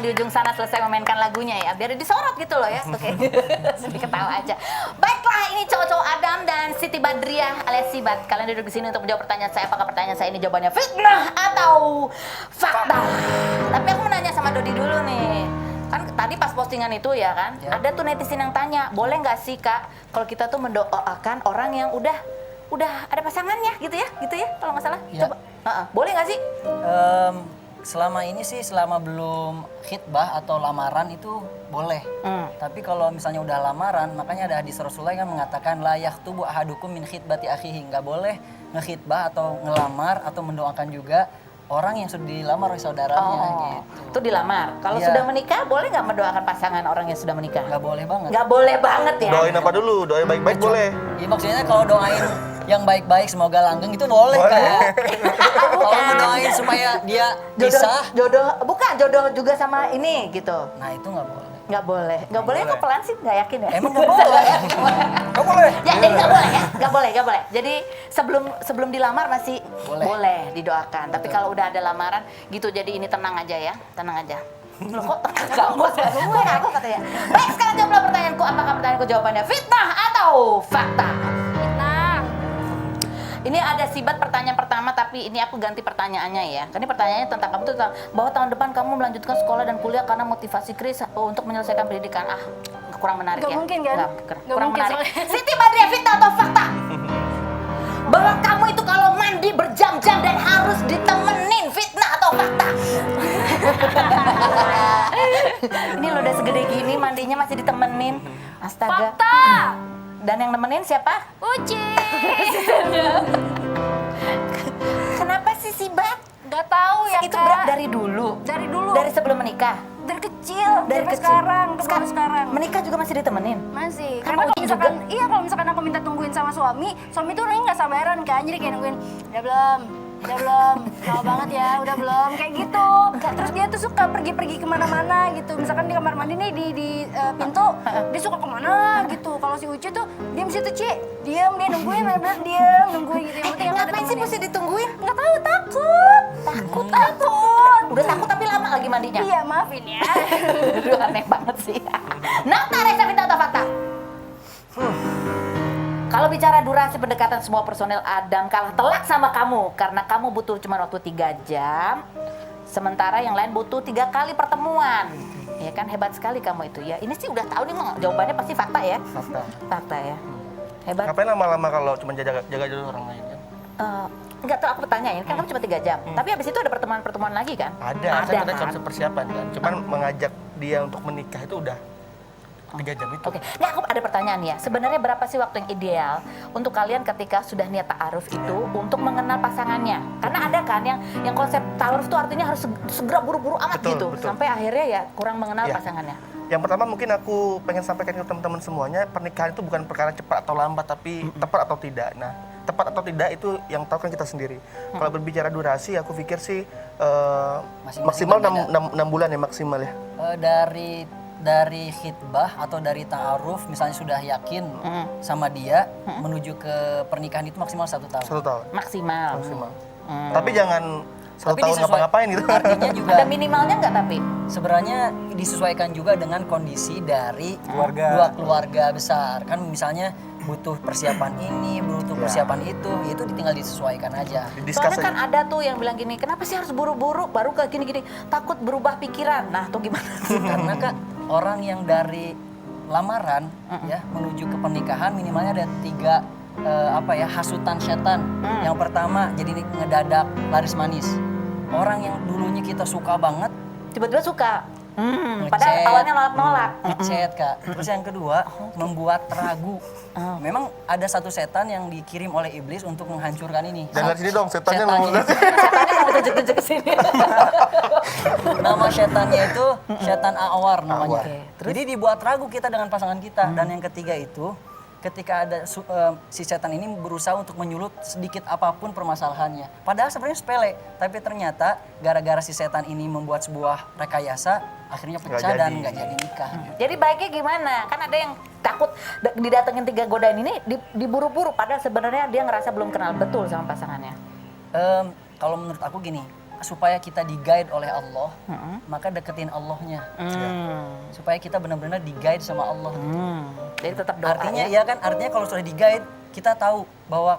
di ujung sana selesai memainkan lagunya ya, biar disorot gitu loh ya. Oke, sedih ketawa aja. Baiklah, ini cowok-cowok Adam dan Siti Badriah alias Sibat. Kalian duduk di sini untuk menjawab pertanyaan saya. Apakah pertanyaan saya ini jawabannya fitnah atau fakta? Tapi aku mau nanya sama Dodi dulu nih. Kan tadi pas postingan itu ya kan, ada tuh netizen yang tanya, boleh nggak sih Kak, kalau kita tuh mendoakan orang yang udah ada pasangannya gitu ya kalau nggak salah. Ya. Coba, boleh nggak sih? Selama ini sih, selama belum khitbah atau lamaran itu boleh. Tapi kalau misalnya udah lamaran, makanya ada hadis Rasulullah yang mengatakan la yakhtubu ahadukum min khitbati akhihi, nggak boleh ngekhitbah atau ngelamar atau mendoakan juga orang yang sudah dilamar oleh saudaranya gitu. Itu dilamar. Kalau Iya. sudah menikah, boleh nggak mendoakan pasangan orang yang sudah menikah? Nggak boleh banget. Nggak boleh banget ya. Doain apa dulu? Doain baik-baik boleh. Ya maksudnya kalau doain yang baik-baik semoga langgeng itu boleh Kak. Kalau ngedoain supaya dia bisa, Jodoh, bukan jodoh juga sama ini gitu. nah itu nggak boleh. Nggak boleh. Nggak boleh kok pelan sih, nggak yakin ya? Emang nggak boleh? Nggak boleh. Ya, jadi nggak boleh ya? Nggak boleh. Jadi sebelum dilamar masih boleh didoakan. Tapi kalau udah ada lamaran gitu, jadi ini tenang aja ya, tenang aja. Loh kok tenang? Aku katanya. Baik, sekarang jawablah pertanyaanku. Apakah pertanyaanku jawabannya fitnah atau fakta? Fitnah. Ini ada Sibat pertanyaan pertama, tapi ini aku ganti pertanyaannya ya. Karena ini pertanyaannya tentang kamu tuh bahwa tahun depan kamu melanjutkan sekolah dan kuliah karena motivasi Kris untuk menyelesaikan pendidikan. Kurang menarik Gak ya? mungkin kan? Gak Kurang mungkin menarik. soalnya. Siti Badriah, fitnah atau fakta? Bahwa kamu itu kalau mandi berjam-jam dan harus ditemenin, fitnah atau fakta? Ini lo udah segede gini mandinya masih ditemenin. Astaga. Fakta. Dan yang nemenin siapa? Uci. Kenapa sih Sibat? Gak tahu ya Itu Kak. berat dari dulu? Dari dulu. Dari sebelum menikah? Dari kecil. Dari sampai kecil? sekarang. Menikah juga masih ditemenin? Masih. Kan Karena kalau Uci misalkan, juga? iya kalau misalkan aku minta tungguin sama suami tuh orangnya nggak sabaran kan. Jadi kayak nungguin, udah belum, lama banget ya, udah belum, kayak gitu. Terus dia tuh suka pergi-pergi kemana-mana gitu. Misalkan di kamar mandi nih di pintu, dia suka kemana gitu. Kalau si Uci tuh diam situ Ci, diam dia nungguin, bener diam nungguin gitu. Yang penting aku Ngapain sih mesti ditungguin? Nggak tahu, takut. Takut. Udah takut tapi lama lagi mandinya? Iya maafin ya. Aduh, aneh banget sih. Nafta, Reza, Fitnah atau fakta? Kalau bicara durasi pendekatan, semua personel Adam kalah telak sama kamu karena kamu butuh cuma waktu 3 jam, sementara yang lain butuh 3 kali pertemuan. Ya kan, hebat sekali kamu itu ya. Ini sih udah tahu nih, jawabannya pasti fakta ya. Fakta ya. Hebat. Ngapain lama-lama kalau cuma jaga jodoh orang lain kan? Enggak tahu, aku tanyain, kan kamu cuma 3 jam. Tapi habis itu ada pertemuan-pertemuan lagi kan? Ada kan? kan persiapan kan. Cuman mengajak dia untuk menikah itu udah 3 jam itu. Oke, nah aku ada pertanyaan ya. Sebenarnya berapa sih waktu yang ideal untuk kalian ketika sudah niat ta'aruf itu untuk mengenal pasangannya? Karena ada kan yang konsep ta'aruf itu artinya harus segera buru-buru amat Betul, gitu. betul. Sampai akhirnya ya kurang mengenal Iya. pasangannya. Yang pertama mungkin aku pengen sampaikan ke teman-teman semuanya, pernikahan itu bukan perkara cepat atau lambat, tapi tepat atau tidak. Nah, tepat atau tidak itu yang tahu kan kita sendiri. Kalau berbicara durasi, aku pikir sih Masing-masing maksimal berbeda. 6 bulan ya maksimal ya. Dari khitbah atau dari ta'aruf misalnya sudah yakin sama dia menuju ke pernikahan itu maksimal 1 tahun. 1 tahun Maksimal. maksimal. Tapi jangan 1 Tapi tahun disesuai- ngapa-ngapain gitu. Artinya juga Ada minimalnya nggak tapi? sebenarnya disesuaikan juga dengan kondisi dari Keluarga. dua keluarga besar. Kan misalnya butuh persiapan ini, butuh persiapan itu tinggal disesuaikan aja. Discuss Soalnya kan aja. ada tuh yang bilang gini, kenapa sih harus buru-buru baru ke gini-gini? Takut berubah pikiran. Nah, tuh gimana sih? Karena Kak, orang yang dari lamaran ya menuju ke pernikahan minimalnya ada 3 hasutan setan. Yang pertama jadi ngedadak laris manis. Orang yang dulunya kita suka banget Tiba-tiba suka. Ngechat. Padahal awalnya nolak-nolak. ngechat Kak. Terus yang kedua membuat ragu. Memang ada satu setan yang dikirim oleh iblis untuk menghancurkan ini. Dan dari sini dong, setannya Setannya. mau Setannya mau tunjuk-tunjuk ke sini. Nama setannya itu setan awar namanya. Oke, Jadi dibuat ragu kita dengan pasangan kita. Dan yang ketiga itu ketika ada si setan ini berusaha untuk menyulut sedikit apapun permasalahannya. Padahal sebenarnya sepele, tapi ternyata gara-gara si setan ini membuat sebuah rekayasa, akhirnya pecah Nggak dan jadi. nggak jadi nikah. Jadi baiknya gimana? Kan ada yang takut didatengin 3 godaan ini diburu-buru padahal sebenarnya dia ngerasa belum kenal betul sama pasangannya. Kalau menurut aku gini, supaya kita di-guide oleh Allah, maka deketin Allahnya. Supaya kita benar-benar di-guide sama Allah. Jadi tetap doa Artinya ya. ya kan, artinya kalau sudah di-guide, kita tahu bahwa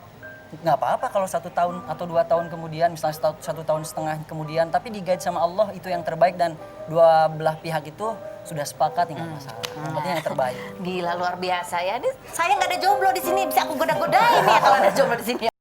nggak apa-apa kalau 1 tahun atau 2 tahun kemudian, misalnya 1 tahun setengah kemudian, tapi di-guide sama Allah itu yang terbaik dan dua belah pihak itu sudah sepakat, nggak masalah. Yang penting yang terbaik. Gila luar biasa ya. Ini saya nggak ada jomblo di sini, bisa aku goda-godain ya kalau ada jomblo di sini.